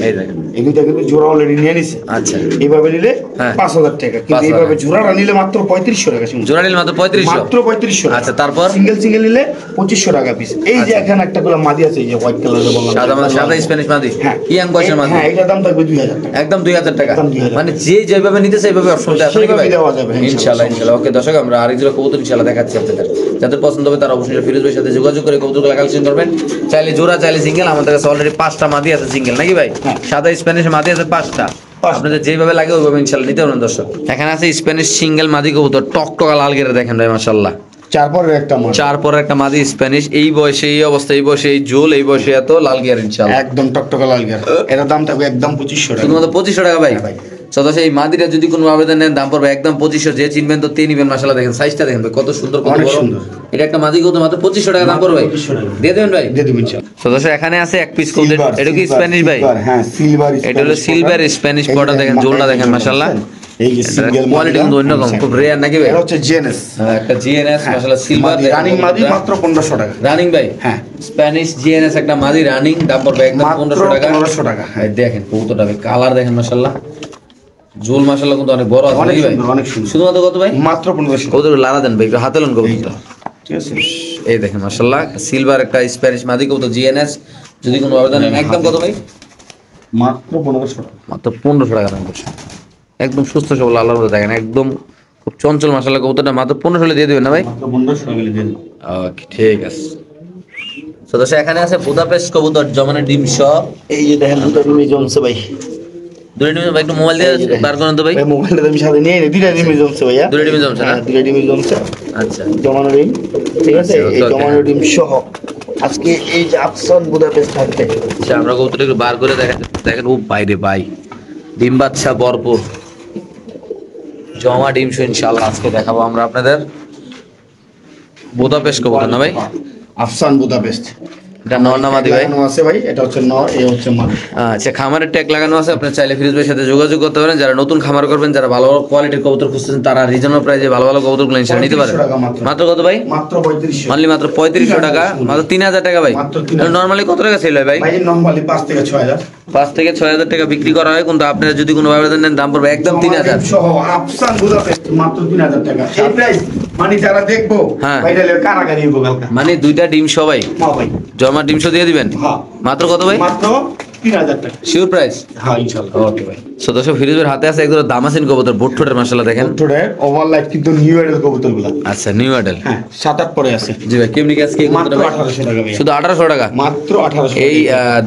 এই দেখেন, এই দুইটা কিন্তু জোড়া অলরেডি নিয়ে নিছে। আচ্ছা এইভাবে নিলে হ্যাঁ। 5000 টাকা, কিন্তু 5000 এইভাবে জোড়াটা নিলে মাত্র 3500 টাকা শুনুন। জোড়া নিলে মাত্র 3500। মাত্র 3500 টাকা। আচ্ছা, তারপর সিঙ্গেল নিলে 2500 টাকা পিস। এই যে এখানে একটা করে মাদি আছে, এই যে হোয়াইট কালারের বললাম, সাদা স্প্যানিশ মাদি, হ্যাঁ ইয়াং বয়সের মাদি। হ্যাঁ, এটার দাম থাকবে 2000 টাকা। একদম 2000 টাকা। একদম 2000 মানে যে যেভাবে নিতে চাই সেইভাবে অপশন আছে নাকি ভাই? দেওয়া যাবে ইনশাআল্লাহ ইনশাআল্লাহ। ওকে দর্শক, আমরা আরেক জোড়া কবুতর ইনশাআল্লাহ দেখাচ্ছি আপনাদের। যাদের পছন্দ হবে তারা অবশ্যই ফিরোজ ভাইয়ের সাথে যোগাযোগ করে কবুতরগুলো কালেকশন করবেন। চাইলে জোড়া, চাইলে সিঙ্গেল। আমাদের কাছে অলরেডি 5টা মাদি আছে সিঙ্গেল, নাকি ভাই? হ্যাঁ। সাদা স্প্যানিশ মাদি আছে 5টা। আপনাদের যেভাবে লাগে ওইভাবে ইনশাআল্লাহ নিতে পারবেন দর্শক। এখানে আছে স্প্যানিশ সিঙ্গেল মাদি কবুতর, টকটকা লাল গেরে দেখেন ভাই, মাশাআল্লাহ। 4 পরের একটা মাদি, 4 পরের একটা মাদি স্প্যানিশ। এই বয়সে এই অবস্থা, এই বয়সে এই ঝোল, এই বয়সে এত লাল গিয়ার ইনশাআল্লাহ। একদম টকটকা লাল গিয়ার। এটার দাম থাকবে একদম 2500 টাকা। শুধুমাত্র 2500 টাকা ভাই। ভাই। সদস্য এই মাদিরা যদি কোনো আবেদন নেন দাম পড়বে একদম 2500। যে চিনবেন তো তে নিবেন। মাশাআল্লাহ দেখেন সাইজটা দেখেন ভাই, কত সুন্দর, কত অনেক বড়। সুন্দর। এটা একটা মাদি কত মাত্র 2500 টাকা দাম পড়বে ভাই। 2500 টাকা। দিয়ে দেবেন ভাই? দিয়ে দেবেন ইনশাআল্লাহ। সদস্য এখানে আছে এক পিস কবুতর। এটা কি স্প্যানিশ ভাই? হ্যাঁ, সিলভার। এটা হলো সিলভার স্প্যানিশ পটা, দেখেন জোলটা দেখেন মাশাআল্লাহ। এই যে সিঙ্গেল কোয়ালিটি কিন্তু অন্যরকম, খুব রেয়ার নাকি ভাই? এটা হচ্ছে জিএনএস। একটা জিএনএস মাশাআল্লাহ সিলভার রানিং মাদি মাত্র 1500 টাকা। রানিং ভাই? হ্যাঁ, স্প্যানিশ জিএনএস একটা মাদি রানিং, দাম পড়বে একদম 1500 টাকা। 1500 টাকা। ভাই দেখেন কবুতরটা ভাই, কালার দেখেন মাশাআল্লাহ। জোল মাশাআল্লাহ কিন্তু অনেক বড় আছে অনেক নাকি ভাই? সুন্দর, অনেক সুন্দর। শুধুমাত্র কত ভাই? মাত্র 1500 টাকা। কবুতর লালা দেন ভাই, একটু হাতে লোন কবুতরটা। ঠিক আছে, এই দেখেন মাশাআল্লাহ সিলভার একটা স্প্যানিশ মাদি কবুতর জিএনএস। যদি কোনো আবেদন নেন একদম কত ভাই? মাত্র 1500 টাকা। মাত্র 1500 টাকা দাম করছে। একদম সুস্থ সবল আল্লাহর মধ্যে দেখেন, একদম খুব চঞ্চল মাশাআল্লাহ। কবুতরটা মাত্র 1500 দিয়ে দিবেন না ভাই? মাত্র 1500 টাকা দিয়ে দেন। ওকে, ঠিক আছে। সদস্য এখানে আছে বুদাপেস্ট কবুতর, জমানের ডিম সহ। এই যে দেখেন দুটো ডিমই জমছে ভাই। দুটো ডিম ভাই, একটু মোবাইল দিয়ে বার করেন তো ভাই। ভাই মোবাইলটা আমি সাথে নিয়ে দুইটা ডিমই জমছে ভাইয়া। দুটো ডিমই জমছে না? হ্যাঁ, দুইটা ডিমই জমছে। আচ্ছা জমানো ডিম, ঠিক আছে। আচ্ছা, এই okay, জমানো ডিম সহ আজকে এই যে আফসান বুদাপেস্ট থাকবে। আচ্ছা, আমরা কবুতরটা একটু বার করে দেখেন। দেখেন ও বাইরে ভাই, ডিম বাচ্চা ভরপুর জমা ডিম সহ ইনশাআল্লাহ আজকে দেখাবো আমরা আপনাদের। বুদাপেস্ট কবুতর না ভাই? আফসান বুদাপেস্ট। এটা নর না মাদি ভাই? লাগানো আছে ভাই, এটা হচ্ছে নর, এই হচ্ছে মাদি। আচ্ছা, খামারের ট্যাগ লাগানো আছে। আপনি চাইলে ফিরোজ ভাইয়ের সাথে যোগাযোগ করতে পারেন। যারা নতুন খামার করবেন, যারা ভালো কোয়ালিটির কবুতর খুঁজতেছেন, তারা রিজনেবল প্রাইসে ভালো ভালো কবুতরগুলো ইনশাআল্লাহ নিতে পারেন। 3500 টাকা মাত্র। মাত্র কত ভাই? মাত্র 3500। অনলি মাত্র 3500 টাকা, মাত্র 3000 টাকা ভাই। মাত্র 3000 নরমালি কত টাকা সেল হয় ভাই? ভাই নরমালি 5 থেকে 6000। 5 থেকে 6000 টাকা বিক্রি করা হয়, কিন্তু আপনারা যদি কোনো আবেদন নেন দাম পড়বে একদম 3000 সহ আফসান বুদাপেস্ট মাত্র 3000 টাকা। এই প্রাইস মানে যারা দেখবো হ্যাঁ। ভাই তাহলে কারাকারি হইবো কালকে। মানে দুইটা ডিম সবাই হ্যাঁ ভাই, জমা ডিম সহ দিয়ে দিবেন। হ্যাঁ মাত্র কত ভাই? মাত্র 3000 টাকা। Sure price? হ্যাঁ ইনশাআল্লাহ। ওকে ভাই। সো দর্শক, ফিরোজের হাতে আছে একদম দামাসিন কবুতর, বুটঠোটের মাশাআল্লাহ দেখেন। টোটাল ওভারলাইট কিন্তু নিউ এডেল কবুতরগুলো। আচ্ছা, নিউ মডেল। হ্যাঁ, 7-8 পরে আছে। জি ভাই, কেমনি কি আজকে এই মাত্র কবুতরটা ভাই? 1800 টাকা ভাই। শুধু 1800 টাকা? মাত্র 1800 এই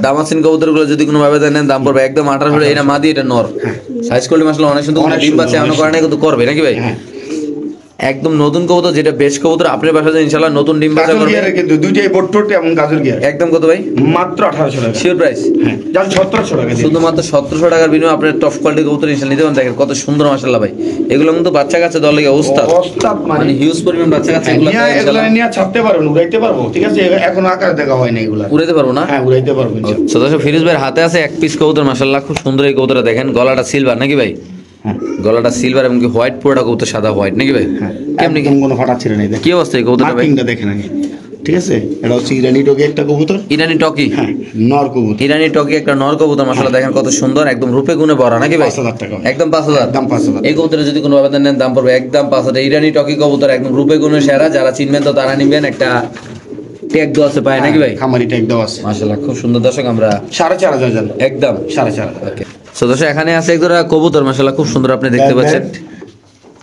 দামাসিন কবুতরগুলো যদি কোনো ভাবে নেন দাম পড়বে একদম 1800। এটা মাদি, এটা নর। সাইজ করলে মাশাআল্লাহ অনেক সুন্দর। অনেক ডিম সুন্দর, বাচ্চা এখনো অনেক করে নাই, কিন্তু করবে নাকি ভাই? হ্যাঁ, একদম নতুন কবুতর, যেটা বেস্ট কবুতর। আপনার বাসায় ইনশাআল্লাহ নতুন ডিম বাচ্চা গাজর করবে। গিয়ারে কিন্তু দুইটাই বোটটোট এবং গাজর গিয়ার। একদম কত ভাই? মাত্র 1800 টাকা। Sure price? হ্যাঁ, যান 1700 টাকা দিয়ে। শুধুমাত্র 1700 টাকার বিনিময়ে আপনার টপ কোয়ালিটির কবুতর ইনশাআল্লাহ নিতে পারেন। দেখেন কত সুন্দর মাশাআল্লাহ ভাই। এগুলো কিন্তু বাচ্চা কাচ্চা দল লাগে ওস্তাদ, ওস্তাদ মানে হিউজ পরিমাণ বাচ্চা কাচ্চা। এগুলো এগুলা নিয়ে ছাড়তে পারবেন, উড়াইতে পারবো। ঠিক আছে, এখন আকার দেখা হয় না এগুলা। উড়াইতে পারবো না? হ্যাঁ, উড়াইতে পারবো ইনশাআল্লাহ। সদস্য ফিরোজ ভাইয়ের হাতে আছে এক পিস কবুতর মাশাআল্লাহ, খুব সুন্দর এই কবুতরটা দেখেন। গলাটা সিলভার নাকি ভাই? হ্যাঁ, গলাটা সিলভার এবং কি হোয়াইট পুরোটা কবুতর সাদা হোয়াইট নাকি ভাই? হ্যাঁ, কেমনি একদম কোনো ফাটা ছিল না। কি অবস্থা এই কবুতরটা ভাই? মার্কিংটা দেখেন আগে। ঠিক আছে, এটা হচ্ছে ইরানি টকি একটা কবুতর। ইরানি টকি? হ্যাঁ, নর কবুতর। ইরানি টকি একটা নর কবুতর মাশাআল্লাহ দেখেন কত সুন্দর, একদম রূপে গুণে ভরা নাকি ভাই? 5000 টাকা। একদম 5000? একদম 5000। এই কবুতরের যদি কোনো আবেদন নেন দাম পড়বে একদম 5000। ইরানি টকি কবুতর একদম রূপে গুণে সেরা। যারা চিনবেন তো তারা নিবেন। একটা ট্যাগ দেওয়া আছে পায় নাকি ভাই? খামারি ট্যাগ দেওয়া আছে। মাশাআল্লাহ খুব সুন্দর। দর্শক আমরা 4500 জান। একদম 4500। ওকে। সো দর্শক এখানে আছে একজোড়া কবুতর মাশাআল্লাহ খুব সুন্দর, আপনি দেখতে পাচ্ছেন।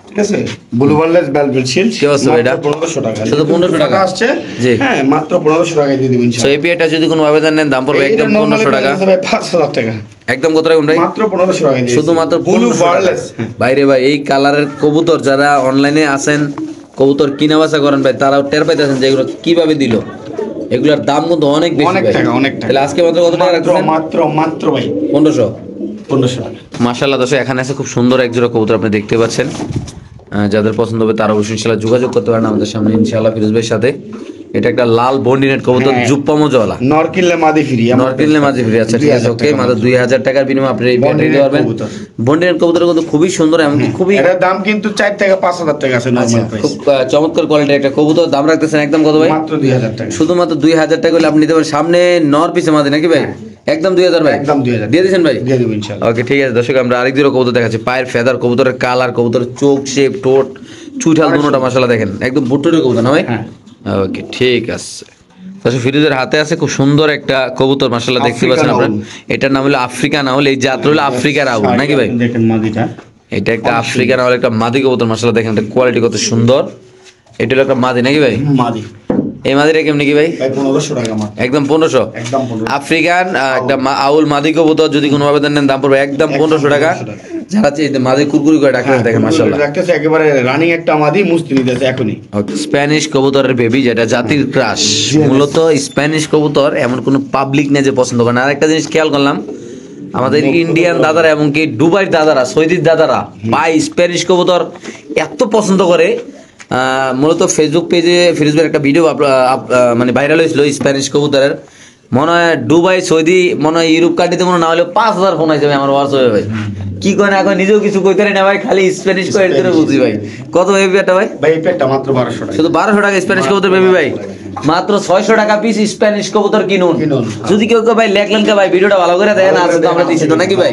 ঠিক আছে, ব্লু বার্লেস বেলভেট শিল্ড। কি অবস্থা এটা? 1500 টাকা। শুধু 1500 টাকা আসছে। জি। হ্যাঁ, মাত্র 1500 টাকায় দিয়ে দিবেন সো ইনশাআল্লাহ। এই পিএটা যদি কোনো আবেদন নেন দাম পড়বে একদম 1500 টাকা। 5000 টাকা। একদম কত রাখুন ভাই? মাত্র 1500 টাকায় দিয়ে। শুধুমাত্র ব্লু 1500 টাকা। বার্লেস। বাইরে ভাই এই কালারের কবুতর যারা অনলাইনে আছেন, কবুতর কিনা বেচা করেন ভাই, তারাও টের পাইতেছেন যে এগুলো কিভাবে দিল। এগুলোর দাম কিন্তু অনেক বেশি অনেক ভাই। টাকা, অনেক টাকা। তাহলে আজকে মাত্র কত টাকা রাখছেন? মাত্র ভাই 1500 টাকা। মাশাআল্লাহ। দর্শক এখানে আছে খুব সুন্দর এক জোড়া কবুতর, আপনি দেখতে পাচ্ছেন। যাদের পছন্দ হবে তারা অবশ্যই ইনশাআল্লাহ যোগাযোগ করতে পারেন আমাদের সামনে ইনশাআল্লাহ ফিরোজ ভাইয়ের সাথে। এটা একটা লাল বন্ডিনেট কবুতর, হ্যাঁ। জুপ্পা মজওয়ালা। নর কিনলে মাদি ফ্রি। নর কিনলে মাঝে ফ্রি। আচ্ছা ঠিক আছে, ওকে। মাত্র 2000 টাকার বিনিময়ে আপনি এই ব্যাটারি দিতে পারবেন। বন্ডিনেট কবুতর কিন্তু খুবই সুন্দর, এমনকি খুবই এটার দাম কিন্তু 4 থেকে 5000 টাকা আছে নরমাল প্রাইস। খুব চমৎকার কোয়ালিটির একটা কবুতর। দাম রাখতেছেন একদম কত ভাই? মাত্র 2000 টাকা। শুধুমাত্র 2000 টাকা হলে আপনি নিতে পারেন। সামনে নর পিছে মাদি নাকি ভাই? একদম 2000 ভাই, একদম 2000 দিয়ে দিয়েছেন ভাই, দিয়ে দেবো ইনশাআল্লাহ। ওকে ঠিক আছে দর্শক, আমরা আরেক দুটো কবুতর দেখাচ্ছি। পায়ের ফেদার, কবুতরের কালার, কবুতরের চোখ শেপ, ঠোঁট, চুইঠাল দুটোটা মাশাআল্লাহ দেখেন, একদম বুট্টুরের কবুতর না ভাই? হ্যাঁ। ওকে ঠিক আছে দর্শক, ফিরোজের হাতে আছে খুব সুন্দর একটা কবুতর মাশাআল্লাহ, দেখতে পাচ্ছেন আপনারা। এটার নাম হলো আফ্রিকান আউল, এই জাত হলো আফ্রিকার আউল নাকি ভাই? দেখেন মাদিটা, এটা একটা আফ্রিকান আউল, একটা মাদি কবুতর মাশাআল্লাহ, দেখেন এটা কোয়ালিটি কত সুন্দর। এটা হলো একটা মাদি নাকি ভাই? মাদি। এই মাদিটা কেমনি কি ভাই? 1500 টাকা মাত্র, একদম 1500, একদম 1500। আফ্রিকান একটা আউল মাদি কবুতর যদি কোনো ভাবে নেন দাম পড়বে একদম 1500 টাকা। যারা মাদি কুরকুরি করে ডাক্তার দেখেন মাশাআল্লাহ, রাখতেছে একেবারে রানিং একটা মাদি, মুস্তি নিতেছে এখনই। স্প্যানিশ কবুতরের বেবি, যেটা জাতির ক্রাশ। মূলত স্প্যানিশ কবুতর এমন কোনো পাবলিক নেই যে পছন্দ করে না। আরেকটা জিনিস খেয়াল করলাম, আমাদের ইন্ডিয়ান দাদারা এমনকি দুবাইর দাদারা, সৌদির দাদারা ভাই স্প্যানিশ কবুতর এত পছন্দ করে। মূলত ফেসবুক পেজে ফিরোজ ভাইয়ের একটা ভিডিও মানে ভাইরাল হয়েছিল স্প্যানিশ কবুতরের। মনে হয় দুবাই, সৌদি, মনে হয় ইউরোপ কান্ট্রিতে মনে না হলে 5000 ফোন আছে ভাই আমার হোয়াটসঅ্যাপে ভাই। কি করে না করে নিজেও কিছু কইতে না ভাই, খালি স্প্যানিশ করে এর জন্য বুঝি ভাই। কত বেবি এটা ভাই? ভাই এই পেটটা মাত্র 1200 টাকা, শুধু 1200 টাকা স্প্যানিশ কবুতর বেবি ভাই, মাত্র 600 টাকা পিস স্প্যানিশ কবুতর কিনুন। যদি কেউ ভাই লেখলেন ভাই ভিডিওটা ভালো করে দেখেন, আর তো আমরা দিছি তো নাকি ভাই?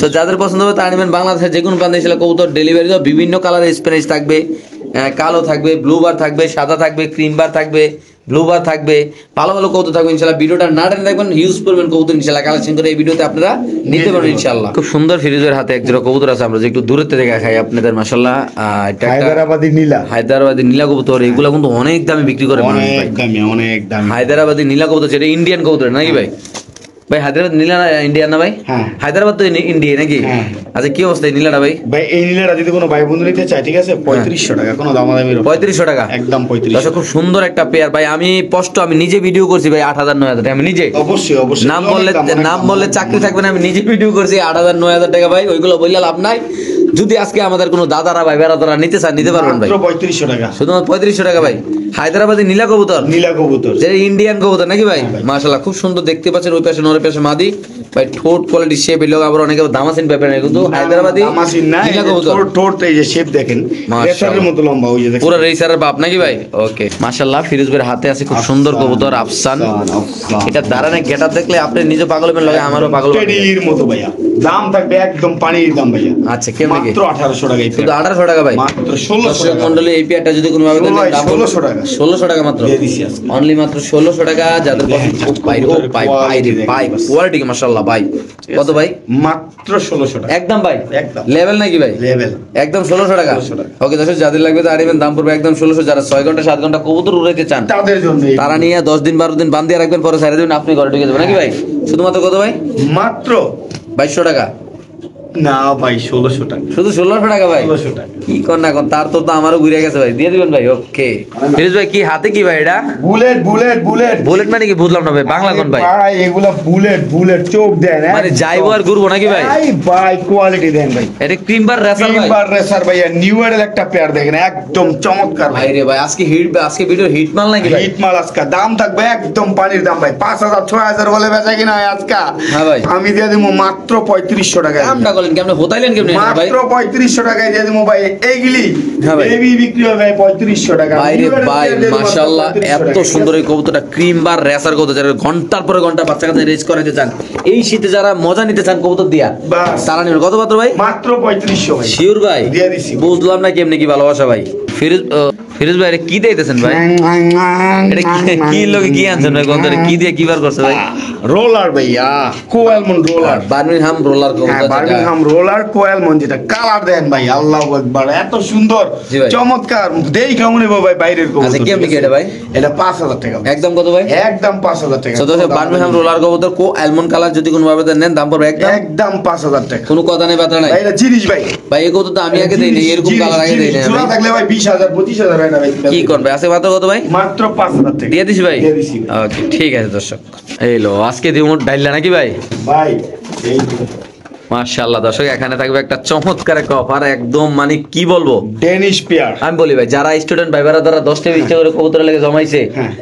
সো যাদের পছন্দ হবে তা নেবেন। বাংলাদেশের যে কোনো প্রান্তে এসে কবুতর ডেলিভারি দাও, বিভিন্ন কালারের স্প্যানিশ থাকবে, কালো থাকবে, ব্লু বার থাকবে, সাদা থাকবে, ক্রিম বার থাকবে, ব্লু বার থাকবে, ভালো ভালো কবুতর থাকবে ইনশাআল্লাহ। ভিডিওটা না টেনে দেখবেন, হিউজ পরিমাণ কবুতর ইনশাআল্লাহ কালেকশন করে এই ভিডিওতে আপনারা নিতে পারবেন ইনশাআল্লাহ। খুব সুন্দর ফিরোজের হাতে এক জোড়া কবুতর আছে, আমরা যে একটু দূরে থেকে দেখাই আপনাদের মাশাআল্লাহ। এটা হায়দ্রাবাদি নীলা, হায়দ্রাবাদি নীলা কবুতর, এগুলো কিন্তু অনেক দামে বিক্রি করে মানুষ ভাই, অনেক দামি, অনেক দামি। হায়দ্রাবাদি নীলা কবুতর, যেটা ইন্ডিয়ান কবুতর নাকি ভাই? ভাই হায়দ্রাবাদ নীলা ইন্ডিয়ান না ভাই? হ্যাঁ। হায়দ্রাবাদ তো ইন্ডিয়া নাকি? হ্যাঁ। আচ্ছা কি অবস্থা এই নীলাটা ভাই? ভাই এই নীলাটা যদি কোনো ভাই বন্ধু নিতে চায়, ঠিক আছে 3500 টাকা, কোনো দামাদামি 3500 টাকা, একদম 3500। দর্শক খুব সুন্দর একটা পেয়ার ভাই। আমি স্পষ্ট আমি নিজে ভিডিও করছি ভাই 8000 9000 টাকা, আমি নিজে। অবশ্যই অবশ্যই, নাম বললে চাকরি থাকবে না, আমি নিজে ভিডিও করছি 8000 9000 টাকা ভাই। ওইগুলো বললে লাভ নাই। যদি আজকে আমাদের কোনো দাদারা ভাই বেড়াদারা নিতে চান নিতে পারবেন ভাই, মাত্র 3500 টাকা, শুধুমাত্র 3500 টাকা ভাই। হায়দ্রাবাদি নীলা কবুতর, নীলা কবুতর, যে ইন্ডিয়ান কবুতর নাকি ভাই? মাশাআল্লাহ খুব সুন্দর দেখতে পাচ্ছেন। ওই পাশে নরের পাশে মাদি ভাই, ঠোঁট কোয়ালিটি শেপ এর লোক আবার অনেকে দামাসিন ব্যাপার না, কিন্তু হায়দ্রাবাদি দামাসিন না, নীলা কবুতর ঠোঁট এই যে শেপ দেখেন, রেসারের মতো লম্বা, ওই যে দেখেন পুরো রেসারের বাপ নাকি ভাই? ওকে মাশাআল্লাহ, ফিরোজ ভাইয়ের হাতে আছে খুব সুন্দর কবুতর আফসান। এটা দাঁড়ানে গেটআপ দেখলে আপনি নিজে পাগল হবেন, লাগে আমারও পাগল হবে। টেডির মতো ভাইয়া, দাম থাকবে একদম পানির দাম ভাইয়া। আচ্ছা কেমন কি? মাত্র 1800 টাকা, শুধু 1800 টাকা ভাই, মাত্র 1600 টাকা মন্ডলে। এই পেয়ারটা যদি কোনো ভাবে দেন দাম 1600 টাকা, 1600 টাকা মাত্র, দিয়ে দিছি আজকে অনলি মাত্র 1600 টাকা। যাদের পছন্দ, ও ভাই ও ভাই ভাই রে ভাই, কোয়ালিটি মাশাআল্লাহ ভাই। কত ভাই? মাত্র 1600 টাকা, একদম ভাই, একদম লেভেল নাকি ভাই? লেভেল, একদম 1600 টাকা। 1600 টাকা। ওকে দর্শক, যাদের লাগবে তারিবেন, দাম পড়বে একদম 1600। যারা 6 ঘন্টা 7 ঘন্টা কবুতর উড়াইতে চান তাদের জন্য তারা নিয়ে 10 দিন 12 দিন বান্ধিয়ে রাখবেন, পরে ছেড়ে দিবেন, আপনি ঘরে ঢুকে যাবেন নাকি ভাই? শুধুমাত্র কত ভাই? মাত্র 2200 টাকা, না ভাই 1600 টাকা, শুধু 1600 টাকা ভাই। 1600 টাকা। কি কর না কর, তার তো আমারও ঘুরে গেছে ভাই, দিয়ে দিবেন ভাই। ওকে ফিরোজ ভাই, কি হাতে কি ভাই এটা? বুলেট বুলেট বুলেট বুলেট মানে কি বুঝলাম না ভাই, বাংলা কোন ভাই? ভাই এগুলা বুলেট বুলেট চোখ দেন, মানে যাইবো আর ঘুরবো নাকি ভাই? ভাই কোয়ালিটি দেন ভাই, এটা ক্রিমবার রেসার ভাই, ক্রিমবার রেসার ভাইয়া, নিউ এর একটা পেয়ার দেখেন, একদম চমৎকার ভাই রে ভাই। আজকে ভিডিও হিট মাল নাকি ভাই? হিট মাল আজকে, দাম থাকবে একদম পানির দাম ভাই, 5000 6000 বলে বেচা কিনা হয় আজকে। হ্যাঁ ভাই, আমি দিয়ে দেবো মাত্র 3500 টাকা। দামটা বলেন কেমনে, হোতাইলেন কেমনে ভাই? মাত্র 3500 টাকায় দিয়ে দেবো ভাই। এইগুলি হ্যাঁ ভাই, বেবি বিক্রি হবে 3500 টাকা। ভাই রে ভাই মাশাআল্লাহ, এত সুন্দর এই কবুতরটা, ক্রিম বার রেসার কবুতর, যারা ঘন্টার পরে ঘন্টা বাচ্চা কাছে রেস করাতে চান, এই শীতে যারা মজা নিতে চান কবুতর দিয়া, বাস তারা নেবেন। কত মাত্র ভাই? মাত্র 3500 ভাই, শিওর ভাই? দিয়ে দিছি। বুঝলাম না কেমনে কি ভালোবাসা ভাই। ফিরোজ ভাই, এটা কি দিতেছেন ভাই? এটা কি লোকে কি আনছেন ভাই? কবুতরে কি দিয়ে কি বার করছে ভাই? রোলার ভাইয়া, কোয়েলমন রোলার, বার্মিংহাম রোলার কবুতর, যেটা বার্মিংহাম রোলার কোয়েলমন, যেটা কালার দেন ভাই, আল্লাহু আকবার, এত সুন্দর জি ভাই। চমৎকার, দেই কেমন নেবো ভাই বাইরের কবুতর। আচ্ছা কেমনে কি এটা ভাই? এটা 5000 টাকা, একদম কত ভাই? একদম 5000 টাকা। তো দর্শক, বার্মিংহাম রোলার কবুতর কো অ্যালমন্ড কালার যদি কোনো ভাবে নেন, দাম পড়বে একদম একদম 5000 টাকা। কোনো কথা নেই, বাতা নাই ভাই এটা জিনিস ভাই, ভাই। এই কবুতর তো আমি আগে দেই নাই, এরকম কালার আগে দেই নাই জোড়া আমি। থাকলে ভাই 20000 25000 হয় না ভাই। কি করবে? আছে মাত্র কত ভাই? মাত্র 5000 টাকা দিয়ে দিছি ভাই। দিয়ে দিছি ওকে ঠিক আছে দর্শক, এই লো আজকে দিমুট ডাইলা নাকি ভাই? ভাই। এই মাশাআল্লাহ দর্শক, এখানে থাকবে একটা চমৎকার একটা অফার, একদম মানে কি বলবো, ডেনিশ পেয়ার। আমি বলি ভাই, যারা স্টুডেন্ট ভাইবারা দ্বারা 10টা ইচ্ছা করে কবুতর লেগে জমাইছে, হ্যাঁ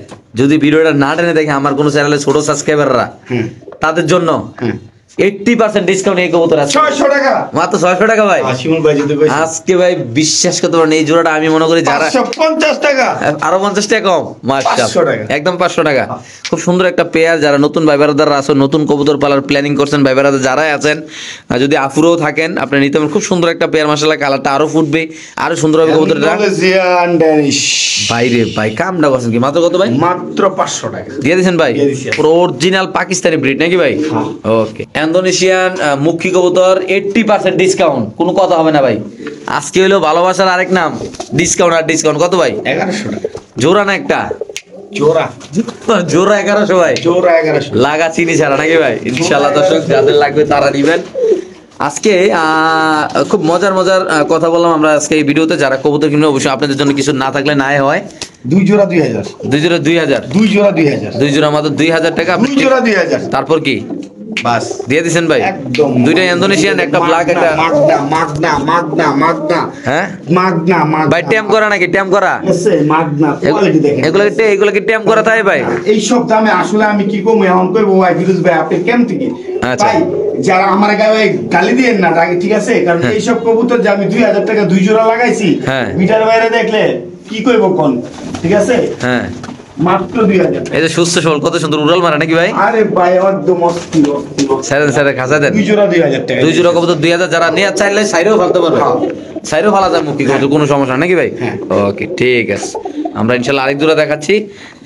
যদি ভিডিওটা না টেনে দেখে আমার কোনো চ্যানেলে ছোট সাবস্ক্রাইবাররা, হ্যাঁ তাদের জন্য হ্যাঁ 80% ডিসকাউন্ট এই কবুতর আছে 600 টাকা মাত্র 600 টাকা ভাই। শিমুল ভাই যদি কইছে আজকে ভাই বিশ্বাস করতে পারেন এই জোড়াটা আমি মনে করি যারা 550 টাকা আরো 50 টাকা কম, 500 টাকা। একদম 500 টাকা। খুব সুন্দর একটা পেয়ার, যারা নতুন ভাই ব্রাদাররা আছেন, নতুন কবুতর পালার প্ল্যানিং করছেন ভাই ব্রাদার যারাই আছেন, যদি আফুরও থাকেন আপনি নিতে পারেন। খুব সুন্দর একটা পেয়ার, মাশাআল্লাহ কালারটা আরো ফুটবে, আরো সুন্দর হবে কবুতরটা। জিয়ান ড্যানিশ ভাই রে ভাই, কামটা করছেন কি মাত্র কত ভাই? মাত্র 500 টাকা দিয়ে দিয়েছেন ভাই, দিয়ে দিছি। পুরো অরিজিনাল পাকিস্তানি ব্রিড নাকি ভাই? হ্যাঁ। ওকে, ইন্দোনেশিয়ান মুখী কবুতর 80% ডিসকাউন্ট, কোনো কথা হবে না ভাই। আজকে হলো ভালোবাসার আরেক নাম, ডিসকাউন্ট আর ডিসকাউন্ট। কত ভাই? 1100 টাকা জোড়া না একটা? জোড়া জোড়া 1100 ভাই, জোড়া 1100 লাগা চিনি ছাড়া নাকি ভাই? ইনশাআল্লাহ দর্শক যাদের লাগবে তারা নিবেন। আজকে খুব মজার মজার কথা বললাম আমরা আজকে এই ভিডিওতে। যারা কবুতর কিনবে অবশ্যই আপনাদের জন্য কিছু না থাকলে নাই হয়। 2 জোড়া 2000 দুই জোড়া 2000, 2 জোড়া 2000 দুই জোড়া মাত্র 2000 টাকা। 2 জোড়া 2000 তারপর কি বাস দিয়ে দিছেন ভাই? একদম দুইটা ইন্দোনেশিয়ান, একটা ব্ল্যাক, একটা মাগনা হ্যাঁ মাগনা ভাই। ট্যাম করা নাকি? ট্যাম করা এসে মাগনা কোয়ালিটি দেখেন। এগুলো কি ট্যাম করা তাই ভাই? এই সব দামে আসলে আমি কি কম এখন কইবো ভাই ফিরোজ ভাই আপনি কেমন থেকে আচ্ছা। ভাই যারা আমার গায়ে গালি দিয়েন না আগে, ঠিক আছে? কারণ এই সব কবুতর যে আমি 2000 টাকা 2 জোড়া লাগাইছি, হ্যাঁ। মিটার বাইরে দেখলে কি কইবো কোন, ঠিক আছে? হ্যাঁ, মাত্র 2000 এই যে সুস্থ সবল কত সুন্দর উড়াল মারা নাকি ভাই? আরে ভাই একদম অস্থির স্যার খাসা দেন। 2 জোড়া 2000 টাকা, দুই জোড়া কবুতর 2000, যারা নিয়ে চাইলে সাইডেও ফেলতে পারবে, সাইডেও ফেলা যায় মুখী কবুতর, কোনো সমস্যা নাকি ভাই? হ্যাঁ। ওকে ঠিক আছে, আমরা ইনশাআল্লাহ আরেক জোড়া দেখাচ্ছি।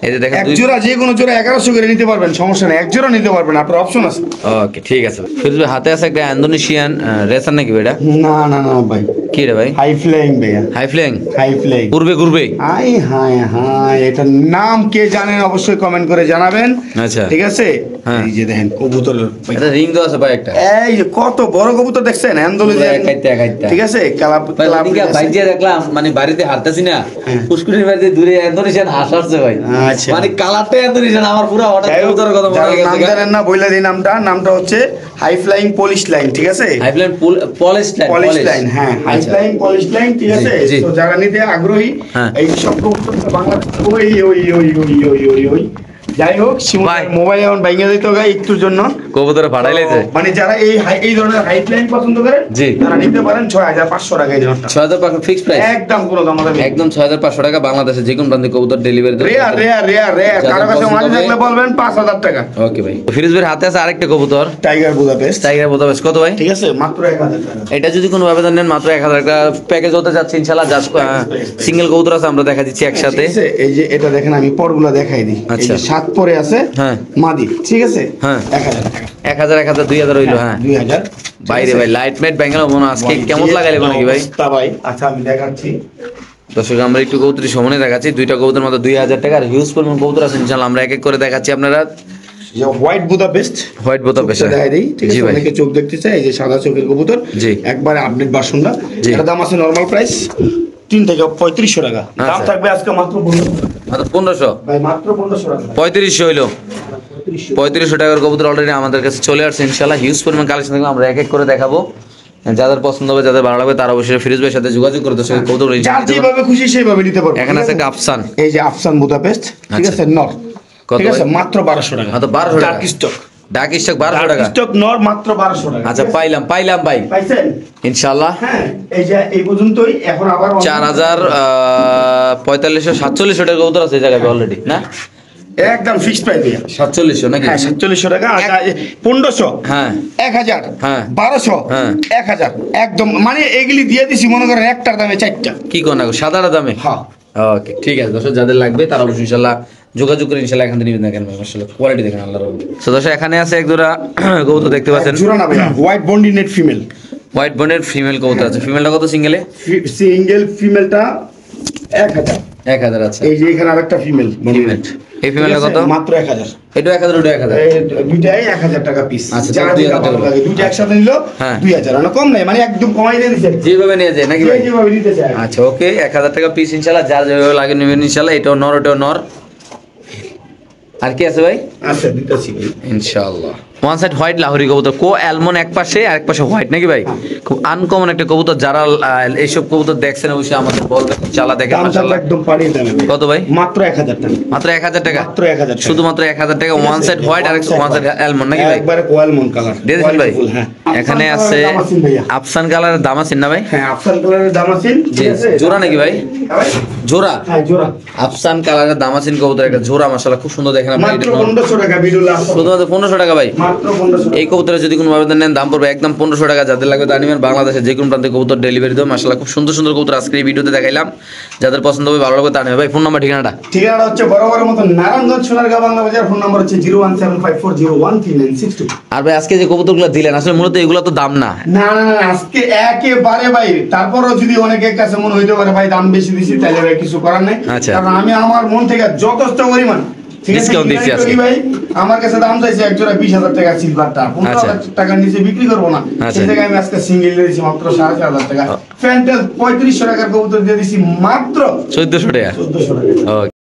এই যে দেখেন এক জোড়া যে কোনো জোড়া 1100 করে নিতে পারবেন, সমস্যা নেই। এক জোড়া নিতে পারবেন, আপনার অপশন আছে। ওকে ঠিক আছে। ফিরোজ ভাই হাতে আছে একটা ইন্দোনেশিয়ান রেসার নাকি এটা? না না না ভাই, কি রে ভাই? হাই ফ্লাইং ভাইয়া, হাই ফ্লাইং, হাই ফ্লাইং ঘুরবে। হাই হাই হাই, এটার নাম কে জানেন অবশ্যই কমেন্ট করে জানাবেন। আচ্ছা ঠিক আছে? হ্যাঁ। এই যে দেখেন কবুতর, এটা রিং দেওয়া আছে ভাই একটা, এই যে কত বড় কবুতর দেখছেন, ইন্দোনেশিয়ান। খাইতে। ঠিক আছে? ভাই যে দেখলাম মানে বাড়িতে হাঁটতেছি না, হ্যাঁ। পুষ্কুনির বাড়িতে দূরে ইন্দোনেশিয়ান হাঁস আসছে ভাই। আচ্ছা। মানে কালারটা ইন্দোনেশিয়ান, আমার পুরো হঠাৎ কবুতরের কথা মনে যারা হয়ে নাম গেছে। জানেন না বইলা দিই নামটা হচ্ছে হাই ফ্লাইং পলিশ লাইন। ঠিক আছে? High flying police police line, হ্যাঁ, হাই ফ্লাইং পলিশ লাইন। ঠিক আছে? জি। তো যারা নিতে আগ্রহী, হ্যাঁ। এই সব কবুতর বাংলাদেশ ওই যাই হোক, ভাই। মোবাইল এখন ভাঙিয়ে দিতে হবে একটুর জন্য। কবুতরে ফাটাই লাইছে। মানে যারা এই ধরনের হাই ফ্লাইং পছন্দ করেন, জি। তারা নিতে পারেন 6500 টাকা এই জোড়াটা। 6500 ফিক্স প্রাইস, একদম কোনো দাম হবে না। একদম 6500 টাকা। বাংলাদেশে যে কোন প্রান্তে কবুতর ডেলিভারি দেবে। রেয়ার কারো কাছে মাঝে থাকলে বলবেন 5000 টাকা। ওকে ভাই। ফিরোজ ভাইয়ের হাতে আছে আরেকটা কবুতর, টাইগার বুদাপেস্ট। কত ভাই? ঠিক আছে? মাত্র 1000 টাকা। এটা যদি কোনো আবেদন নেন মাত্র 1000 টাকা প্যাকেজ হতে যাচ্ছে ইনশাআল্লাহ। জাস্ট সিঙ্গেল কবুতর আছে, আমরা দেখা দিচ্ছি একসাথে। ঠিক আছে? এই যে এটা দেখেন, আমি পরগুলো দেখাই দিই। এই আচ্ছা। যে 7 পরে আছে, হ্যাঁ। মাদি। ঠিক আছে? হ্যাঁ। 1000 টাকা। 1000 2000 হইলো। হ্যাঁ 2000। বাইরে ভাই লাইট মেট ব্যাঙ্গেল মনে আজকে কেমন লাগাইলে নাকি ভাই? অবস্থা ভাই, আচ্ছা আমি দেখাচ্ছি। দর্শক আমরা একটু কবুতরি সমানে দেখাচ্ছি, দুইটা কবুতর মাত্র 2000 টাকা। আর হিউজ পরিমাণ কবুতর আছে ইনশাআল্লাহ, আমরা এক এক করে দেখাচ্ছি। আপনারা যে হোয়াইট বুদাপেস্ট, হোয়াইট বোতাম পেশা দেখাই দিই। ঠিক জি আছে? ভাই। অনেকে চোখ দেখতে চায়, এই যে সাদা চোখের কবুতর, জি। একবারে আপডেট ভার্সনটা। জি। এর দাম আছে নরমাল প্রাইস 3 থেকে 3500 টাকা। দাম আচ্ছা। থাকবে আজকে মাত্র 1500 মাত্র 1500, ভাই, মাত্র 1500 টাকা। 3500 হইলো। 3500 টাকার কবুতর অলরেডি আমাদের কাছে চলে আসছে ইনশাআল্লাহ। হিউজ পরিমাণ কালেকশন থাকবে, আমরা এক এক করে দেখাবো। যাদের পছন্দ হবে, যাদের ভালো লাগবে, তারা অবশ্যই ফিরোজ ভাইয়ের সাথে যোগাযোগ করে দর্শক কবুতর যার যেভাবে খুশি সেইভাবে নিতে পারবে। এখানে ঠিক আছে আছে? একটা আফসান, এই যে আফসান বুদাপেস্ট। ঠিক আচ্ছা। আছে? নর। কত ঠিক আছে? ভাই? মাত্র 1200 টাকা। মাত্র 1200 টাকা। ডার্ক স্টক, ডাক স্টক 1200 টাকা। স্টক নর মাত্র 1200 টাকা। আচ্ছা পাইলাম ভাই পাইছেন? ইনশাআল্লাহ। হ্যাঁ, এই যে এই পর্যন্তই। এখন আবার 4500 টাকা কবুতর আছে এই জায়গায় অলরেডি না? একদম ফিক্সড প্রাইস দিয়া 4700 নাকি? হ্যাঁ, 4700 টাকা। আর 1500, হ্যাঁ 1000, হ্যাঁ 1200, হ্যাঁ 1000, একদম মানে এগুলি দিয়ে দিছি মনে করেন একটার দামে 4টা। কি কোন সাদার দামে? হ্যাঁ। ওকে ঠিক আছে দর্শক, যাদের লাগবে তারা অবশ্যই ইনশাআল্লাহ যোগাযোগ করে ইনশাআল্লাহ এখান থেকে নিবেন। দেখেন ভাই মাশাআল্লাহ কোয়ালিটি দেখেন আল্লাহর রহমতে। তো দর্শক এখানে আছে এক জোড়া কবুতর দেখতে পাচ্ছেন, জোড়া না ভাইয়া, হোয়াইট বন্ডি নেট ফিমেল। হোয়াইট বনের ফিমেল কবুতর আছে। ফিমেলটা কত সিঙ্গেলে? সিঙ্গেল ফিমেলটা 1000। 1000 আছে। এই যে এখানে আরেকটা ফিমেল বন্ডি নেট। এই ফিমেলটা কত? মাত্র 1000। এটা 1000, ওটা 1000। এই দুইটাই 1000 টাকা পিস। আচ্ছা, যার 2000 যেটা ভালো লাগে, দুইটা একসাথে নিলো হ্যাঁ। 2000, না কম নাই, মানে একদম কমাই দিয়ে দিছে। যেভাবে নিয়ে যায় নাকি ভাই? যেভাবে নিতে চায়। আচ্ছা ওকে, 1000 টাকা পিস ইনশাআল্লাহ, যার যেভাবে লাগে নেবেন ইনশাআল্লাহ। এটাও নর, ওটাও নর। আর কি আছে ভাই? আচ্ছা দিতেছি ভাই। ইনশাআল্লাহ ওয়ান সাইড হোয়াইট লাহোরি কবুতর, কো অ্যালমন্ড এক পাশে আর এক পাশে হোয়াইট নাকি ভাই? খুব আনকমন একটা কবুতর, যারা এইসব কবুতর দেখছেন অবশ্যই আমাদের বলবেন, চালা দেখেন মাশাআল্লাহ। একদম পাড়িয়ে দেন। কত ভাই? মাত্র 1000 টাকা। মাত্র 1000 টাকা, মাত্র 1000 টাকা, শুধুমাত্র 1000 টাকা। ওয়ান সাইড হোয়াইট আর ওয়ান সাইড অ্যালমন্ড নাকি ভাই? একবারে কোয়ালমন কালার দিয়ে দিচ্ছেন ভাই? হ্যাঁ। এখানে আছে আফসান কালারের দামাসিন না ভাই? হ্যাঁ, আফসান কালারের দামাসিন, ঠিক আছে? জোড়া নাকি ভাই? জোড়া? হ্যাঁ, জোড়া। আফসান কালারের দামাসিন কবুতর একটা জোড়া, মাশাআল্লাহ খুব সুন্দর দেখেন আপনি। মাত্র 1500 টাকা বিডুল আফসান। শুধুমাত্র 1500 টাকা ভাই? মাত্র 1500 টাকা। এই কবুতরের যদি কোনো আবেদন নেন দাম পড়বে একদম 1500 টাকা। যাদের লাগবে তা নিবেন, বাংলাদেশে যে কোনো প্রান্তে কবুতর ডেলিভারি দেবো। মাশাআল্লাহ খুব সুন্দর সুন্দর কবুতর আজকে এই ভিডিওতে দেখাইলাম, যাদের পছন্দ হবে ভালো লাগবে তা নেবে ভাই। ফোন নাম্বার ঠিকানাটা? ঠিকানাটা হচ্ছে বরাবর মতো নারায়ণগঞ্জ সোনারগাঁও বাংলা বাজার। ফোন নাম্বার হচ্ছে 01754013962। আর ভাই আজকে যে কবুতরগুলো দিলেন আসলে মূলত এগুলো তো দাম না। না না না, আজকে একেবারে ভাই, তারপরও যদি অনেকের কাছে মনে হইতে পারে ভাই দাম বেশি দিছি, তাহলে ভাই কিছু করার নেই। আচ্ছা। কারণ আমি আমার মন থেকে যথেষ্ট পরিমাণ, ঠিক আছে, Discount দিচ্ছি আজকে। ভাই আমার কাছে দাম চাইছে এক জোড়া 20000 টাকা সিলভারটা, 15000 টাকার নিচে বিক্রি করবো না। আচ্ছা। সেই জায়গায় আমি আজকে সিঙ্গেল দিয়ে দিছি মাত্র 4500 টাকা। ফ্যান্টাস 3500 টাকার কবুতর দিয়ে দিছি মাত্র 1400 টাকা। 1400 টাকা। ওকে।